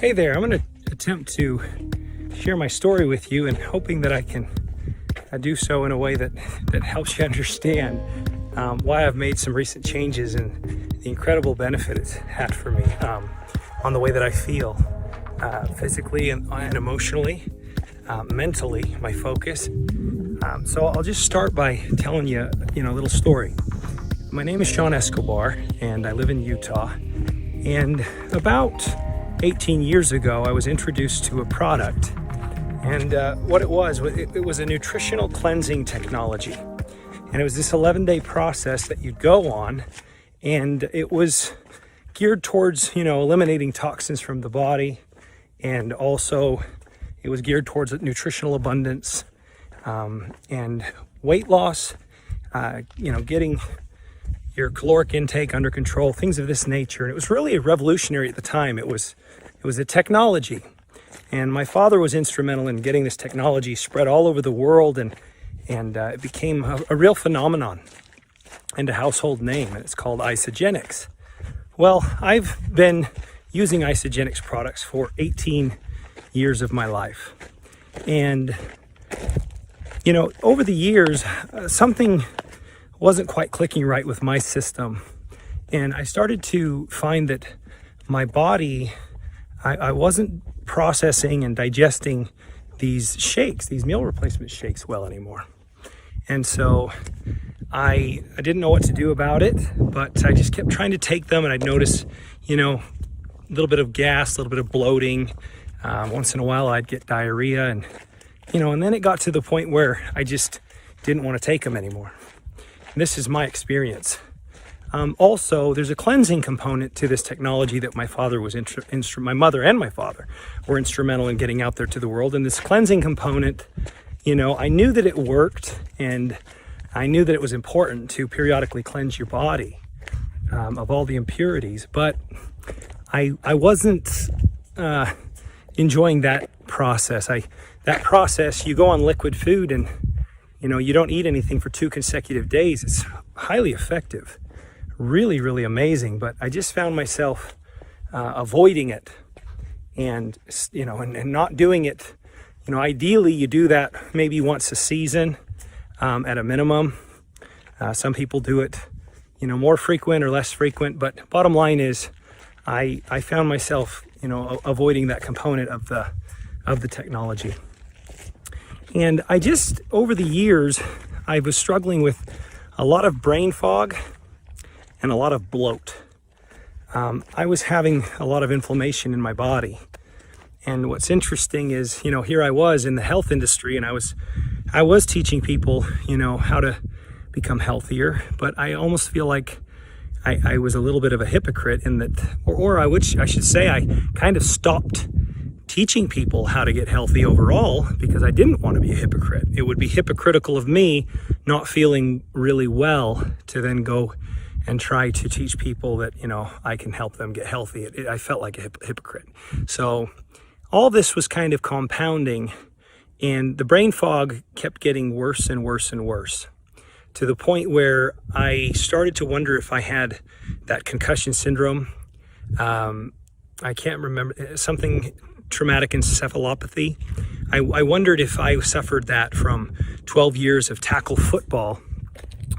Hey there, I'm going to attempt to share my story with you and hoping that I can do so in a way that helps you understand why I've made some recent changes and the incredible benefit it's had for me on the way that I feel physically and emotionally, mentally, my focus. So I'll just start by telling you, a little story. My name is Shawn Escobar and I live in Utah. And about 18 years ago, I was introduced to a product. And what it was a nutritional cleansing technology. And it was this 11-day process that you'd go on. And it was geared towards, eliminating toxins from the body. And also it was geared towards nutritional abundance and weight loss, getting your caloric intake under control, things of this nature. And it was really revolutionary at the time. It was a technology. And my father was instrumental in getting this technology spread all over the world, and it became a real phenomenon and a household name, and it's called Isogenics. Well, I've been using Isogenics products for 18 years of my life. And, over the years, something wasn't quite clicking right with my system. And I started to find that my body, I wasn't processing and digesting these shakes, these meal replacement shakes well anymore. And so I didn't know what to do about it, but I just kept trying to take them, and I'd notice, a little bit of gas, a little bit of bloating. Once in a while I'd get diarrhea, and then it got to the point where I just didn't want to take them anymore. And this is my experience. Also, there's a cleansing component to this technology that my father was my mother and my father were instrumental in getting out there to the world. And this cleansing component, I knew that it worked, and I knew that it was important to periodically cleanse your body of all the impurities, but I wasn't enjoying that process. That process, you go on liquid food and you don't eat anything for 2 consecutive days. It's highly effective. Really, really amazing. But I just found myself avoiding it and not doing it. Ideally you do that maybe once a season at a minimum. Some people do it, more frequent or less frequent. But bottom line is I found myself, avoiding that component of the technology. And I just, over the years, I was struggling with a lot of brain fog and a lot of bloat. I was having a lot of inflammation in my body. And what's interesting is, here I was in the health industry, and I was teaching people, how to become healthier, but I almost feel like I was a little bit of a hypocrite in that, or I should say I kind of stopped teaching people how to get healthy overall because I didn't want to be a hypocrite. It would be hypocritical of me not feeling really well to then go and try to teach people that, I can help them get healthy. I felt like a hypocrite. So all this was kind of compounding, and the brain fog kept getting worse and worse and worse, to the point where I started to wonder if I had that concussion syndrome. I can't remember, something traumatic encephalopathy. I wondered if I suffered that from 12 years of tackle football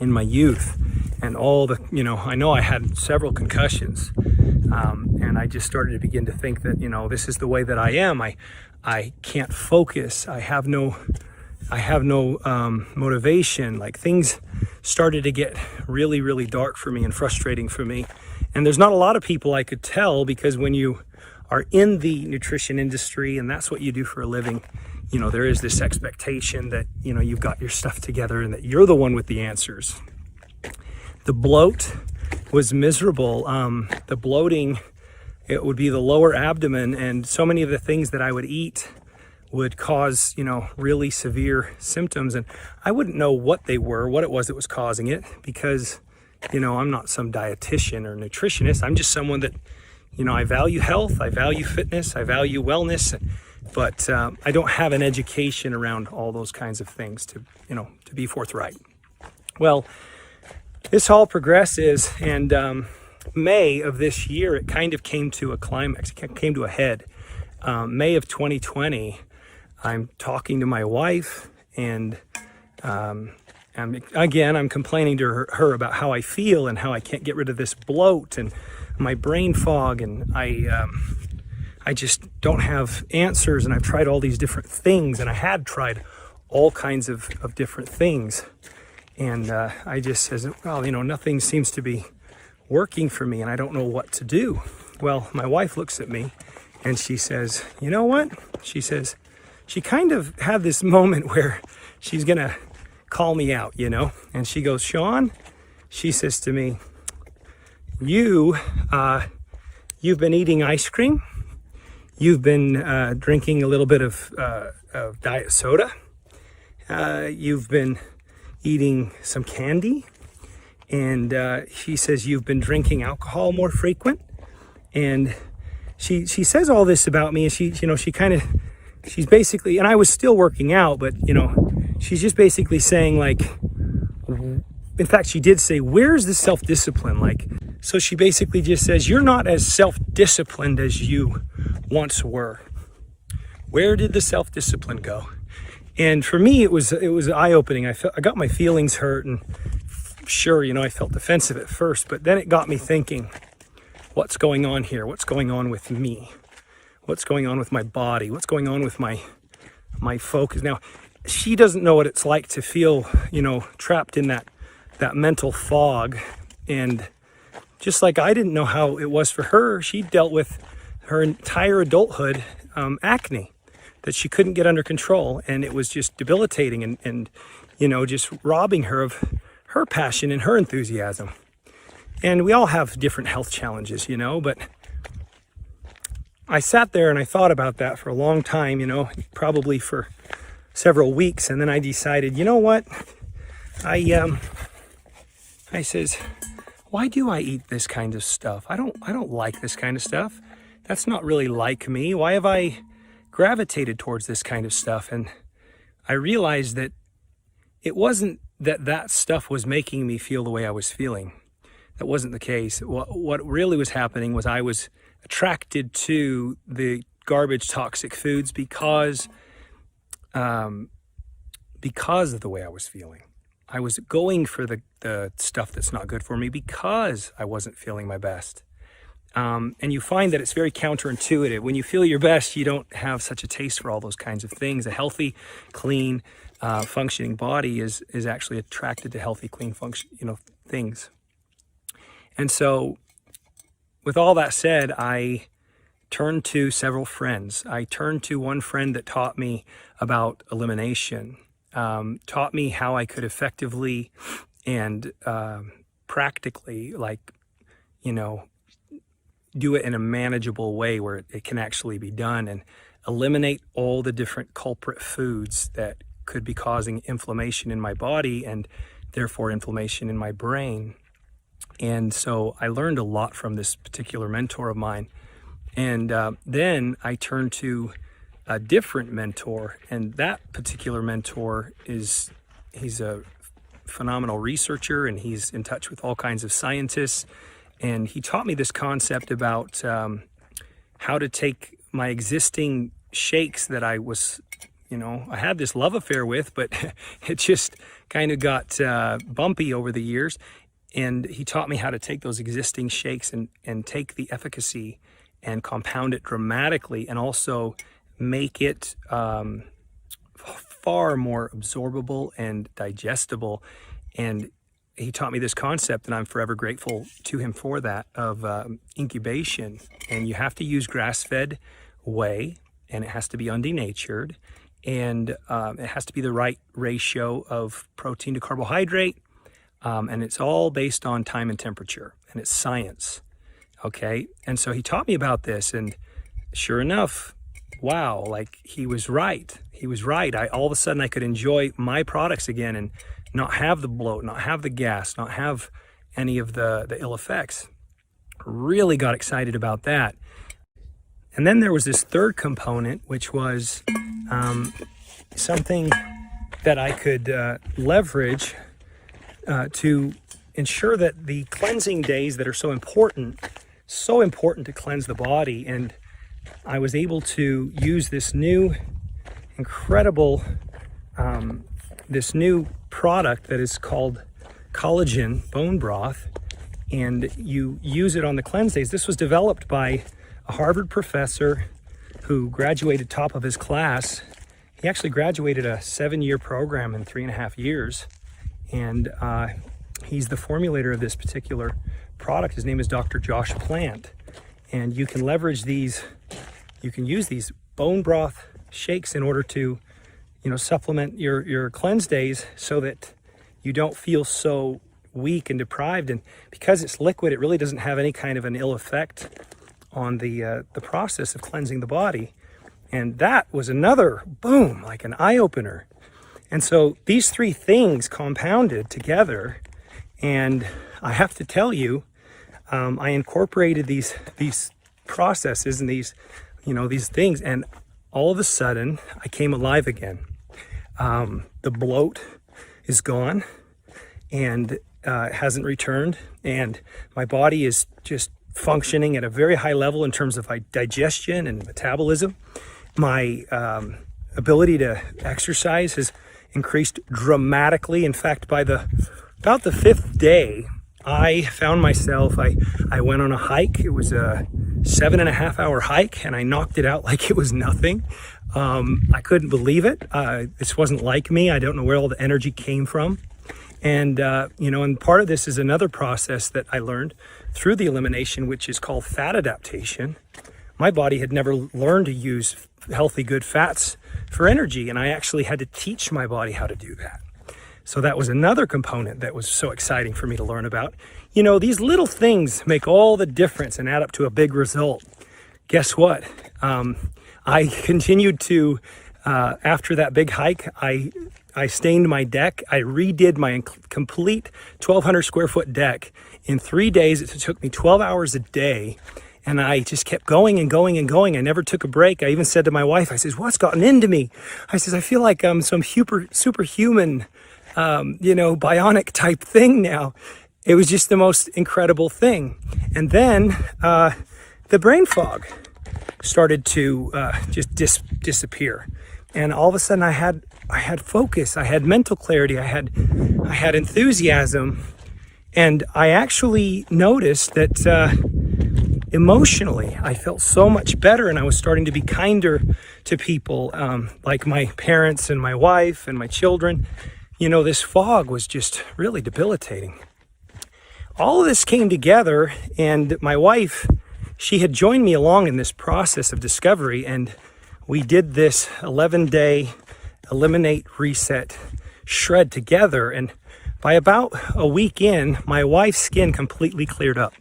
in my youth, and all the, I know I had several concussions, and I just started to begin to think that, this is the way that I am. I can't focus. I have no motivation. Like, things started to get really, really dark for me and frustrating for me. And there's not a lot of people I could tell, because when you are in the nutrition industry and that's what you do for a living, there is this expectation that, you've got your stuff together and that you're the one with the answers. The bloat was miserable. The bloating, it would be the lower abdomen, and so many of the things that I would eat would cause, really severe symptoms. And I wouldn't know what they were, what it was that was causing it, because, I'm not some dietitian or nutritionist. I'm just someone that, I value health, I value fitness, I value wellness, but I don't have an education around all those kinds of things to be forthright. Well, this all progresses, and May of this year, it kind of came to a climax. It came to a head May of 2020, I'm talking to my wife, and I'm complaining to her about how I feel and how I can't get rid of this bloat and my brain fog, and I just don't have answers, and I've tried all these different things, and I had tried all kinds of different things, and I just says, well, nothing seems to be working for me, and I don't know what to do. Well, my wife looks at me and she says, you know what? She says, she kind of had this moment where she's gonna call me out, and she goes, Sean, she says to me, you've been eating ice cream, you've been drinking a little bit of diet soda, you've been eating some candy, and she says you've been drinking alcohol more frequent, and she says all this about me, and she's basically, and I was still working out, but she's just basically saying, like, in fact, she did say, where's the self-discipline? Like, so she basically just says, you're not as self-disciplined as you once were. Where did the self-discipline go? And for me, it was eye-opening. I got my feelings hurt, and sure, I felt defensive at first, but then it got me thinking, what's going on here? What's going on with me? What's going on with my body? What's going on with my focus? Now, she doesn't know what it's like to feel, trapped in that mental fog. And just like I didn't know how it was for her, she dealt with her entire adulthood acne that she couldn't get under control. And it was just debilitating and just robbing her of her passion and her enthusiasm. And we all have different health challenges, but I sat there and I thought about that for a long time, probably for several weeks. And then I decided, you know what? I says, why do I eat this kind of stuff? I don't like this kind of stuff. That's not really like me. Why have I gravitated towards this kind of stuff? And I realized that it wasn't that stuff was making me feel the way I was feeling. That wasn't the case. What really was happening was I was attracted to the garbage toxic foods because of the way I was feeling. I was going for the stuff that's not good for me because I wasn't feeling my best. And you find that it's very counterintuitive. When you feel your best, you don't have such a taste for all those kinds of things. A healthy, clean, functioning body is actually attracted to healthy, clean, things. And so, with all that said, I turned to several friends. I turned to one friend that taught me about elimination, taught me how I could effectively and practically, do it in a manageable way where it can actually be done, and eliminate all the different culprit foods that could be causing inflammation in my body and therefore inflammation in my brain. And so I learned a lot from this particular mentor of mine. And then I turned to a different mentor, and that particular mentor he's a phenomenal researcher, and he's in touch with all kinds of scientists. And he taught me this concept about how to take my existing shakes that I was, I had this love affair with, but it just kind of got bumpy over the years. And he taught me how to take those existing shakes and take the efficacy and compound it dramatically, and also make it far more absorbable and digestible. And he taught me this concept, and I'm forever grateful to him for that, of incubation. And you have to use grass-fed whey, and it has to be undenatured, and it has to be the right ratio of protein to carbohydrate, and it's all based on time and temperature, and it's science. Okay, and so he taught me about this, and sure enough, wow, he was right. He was right. All of a sudden I could enjoy my products again and not have the bloat, not have the gas, not have any of the ill effects. Really got excited about that. And then there was this third component, which was something that I could leverage to ensure that the cleansing days that are so important to cleanse the body, and I was able to use this new incredible, this new product that is called Collagen bone broth, and you use it on the cleanse days. This was developed by a Harvard professor who graduated top of his class. He actually graduated a 7-year program in 3.5 years, and he's the formulator of this particular product. His name is Dr. Josh Plant, and you can leverage these, you can use these bone broth shakes in order to, supplement your cleanse days so that you don't feel so weak and deprived. And because it's liquid, it really doesn't have any kind of an ill effect on the process of cleansing the body. And that was another boom, like an eye-opener. And so these three things compounded together, and I have to tell you, I incorporated these processes and these things, and all of a sudden I came alive again. The bloat is gone, and hasn't returned, and my body is just functioning at a very high level in terms of digestion and metabolism. My ability to exercise has increased dramatically. In fact, by about the 5th day, I found myself, I went on a hike. It was a 7.5-hour hike, and I knocked it out like it was nothing. I couldn't believe it. This wasn't like me. I don't know where all the energy came from. And, and part of this is another process that I learned through the elimination, which is called fat adaptation. My body had never learned to use healthy, good fats for energy, and I actually had to teach my body how to do that. So that was another component that was so exciting for me to learn about. These little things make all the difference and add up to a big result. Guess what? I continued to, after that big hike, I stained my deck. I redid my complete 1,200 square foot deck in 3 days. It took me 12 hours a day, and I just kept going and going and going. I never took a break. I even said to my wife, I says, "What's gotten into me?" I says, "I feel like I'm some superhuman, bionic type thing now." It was just the most incredible thing. And then the brain fog started to just disappear. And all of a sudden I had focus, I had mental clarity, I had enthusiasm, and I actually noticed that emotionally I felt so much better, and I was starting to be kinder to people, like my parents and my wife and my children. This fog was just really debilitating. All of this came together, and my wife, she had joined me along in this process of discovery, and we did this 11-day eliminate, reset, shred together. And by about a week in, my wife's skin completely cleared up.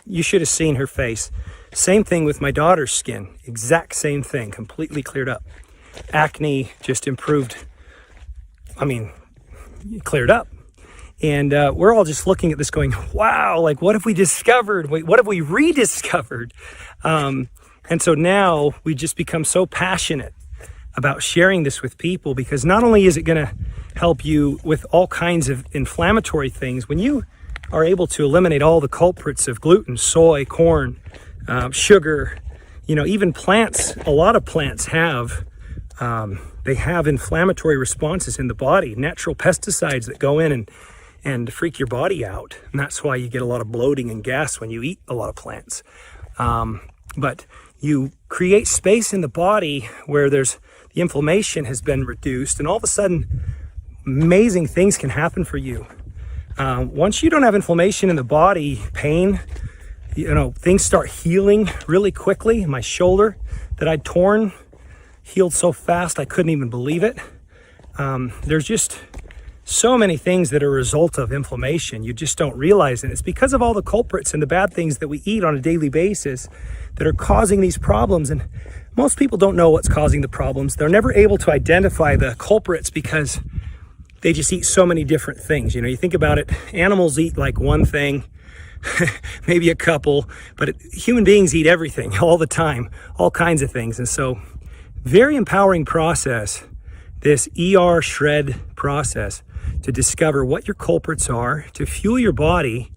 You should have seen her face. Same thing with my daughter's skin. Exact same thing, completely cleared up. Acne just improved. Cleared up. And we're all just looking at this going, wow, like what have we discovered? What have we rediscovered? And so now we just become so passionate about sharing this with people, because not only is it going to help you with all kinds of inflammatory things, when you are able to eliminate all the culprits of gluten, soy, corn, sugar, even plants, a lot of plants have, they have inflammatory responses in the body, natural pesticides that go in and freak your body out. And that's why you get a lot of bloating and gas when you eat a lot of plants. But you create space in the body where the inflammation has been reduced, and all of a sudden, amazing things can happen for you. Once you don't have inflammation in the body, pain, things start healing really quickly. My shoulder that I'd torn healed so fast I couldn't even believe it. There's just so many things that are a result of inflammation. You just don't realize it. It's because of all the culprits and the bad things that we eat on a daily basis that are causing these problems. And most people don't know what's causing the problems. They're never able to identify the culprits because they just eat so many different things. You think about it, animals eat like one thing, maybe a couple, but human beings eat everything all the time, all kinds of things. And so very empowering process, this ᴱᴿShred process, to discover what your culprits are, to fuel your body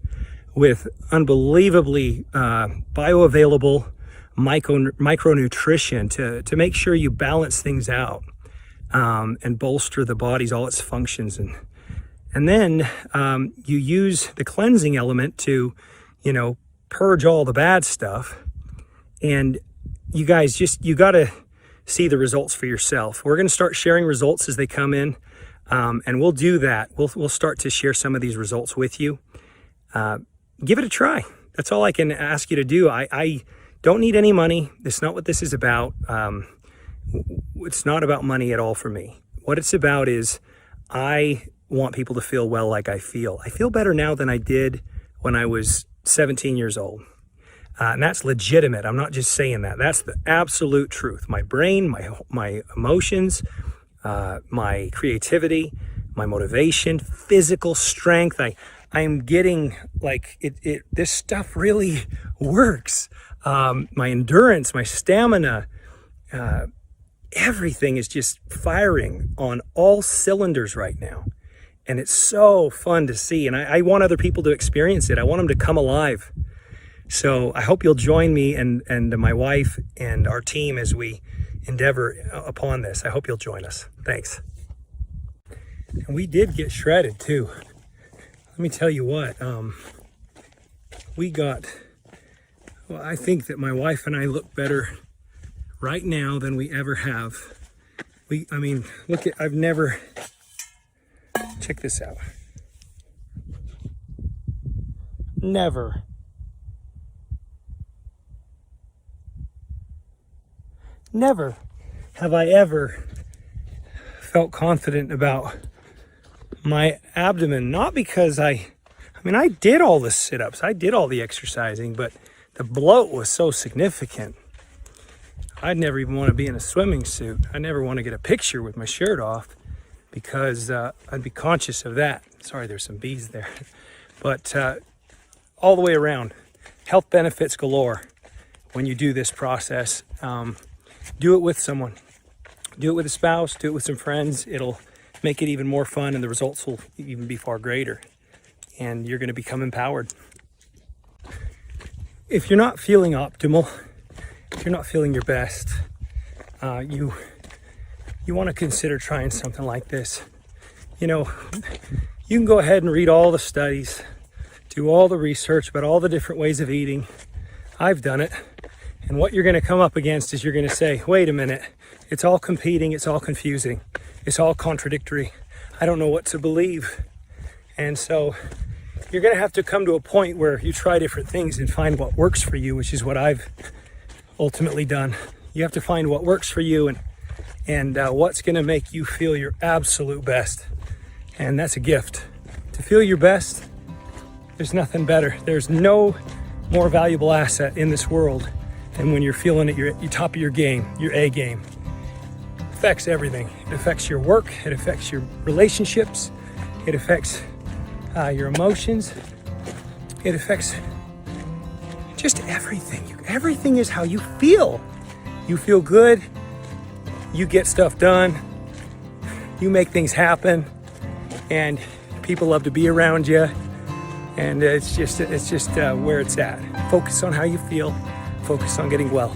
with unbelievably bioavailable micronutrition to make sure you balance things out, and bolster the body's all its functions. And then you use the cleansing element to, purge all the bad stuff. And you guys, you got to see the results for yourself. We're going to start sharing results as they come in, and we'll do that. We'll start to share some of these results with you. Give it a try. That's all I can ask you to do. I don't need any money. That's not what this is about. It's not about money at all for me. What it's about is I want people to feel well like I feel. I feel better now than I did when I was 17 years old. And that's legitimate. I'm not just saying that. That's the absolute truth. My brain, my emotions, my creativity, my motivation, physical strength. I'm getting like this stuff really works. My endurance, my stamina, everything is just firing on all cylinders right now. And it's so fun to see. And I want other people to experience it. I want them to come alive. So I hope you'll join me and my wife and our team as we endeavor upon this. I hope you'll join us. Thanks. And we did get shredded too. Let me tell you what, I think that my wife and I look better right now than we ever have. Check this out. Never have I ever felt confident about my abdomen. Not because I did all the sit-ups, I did all the exercising, but the bloat was so significant. I'd never even want to be in a swimming suit. I never want to get a picture with my shirt off because I'd be conscious of that. Sorry, there's some bees there. But all the way around, health benefits galore when you do this process. Do it with someone. Do it with a spouse, do it with some friends. It'll make it even more fun and the results will even be far greater. And you're going to become empowered. If you're not feeling optimal, if you're not feeling your best, you want to consider trying something like this. You can go ahead and read all the studies, do all the research about all the different ways of eating. I've done it. And what you're going to come up against is you're going to say, wait a minute, it's all competing, it's all confusing, it's all contradictory. I don't know what to believe. And so you're going to have to come to a point where you try different things and find what works for you, which is what I've ultimately done. You have to find what works for you and what's going to make you feel your absolute best. And that's a gift. To feel your best, there's nothing better. There's no more valuable asset in this world than when you're feeling at your top of your game, your A game. It affects everything. It affects your work. It affects your relationships. It affects your emotions. It affects just everything. Everything is how you feel. You feel good. You get stuff done. You make things happen. And people love to be around you. And it's just where it's at. Focus on how you feel. Focus on getting well.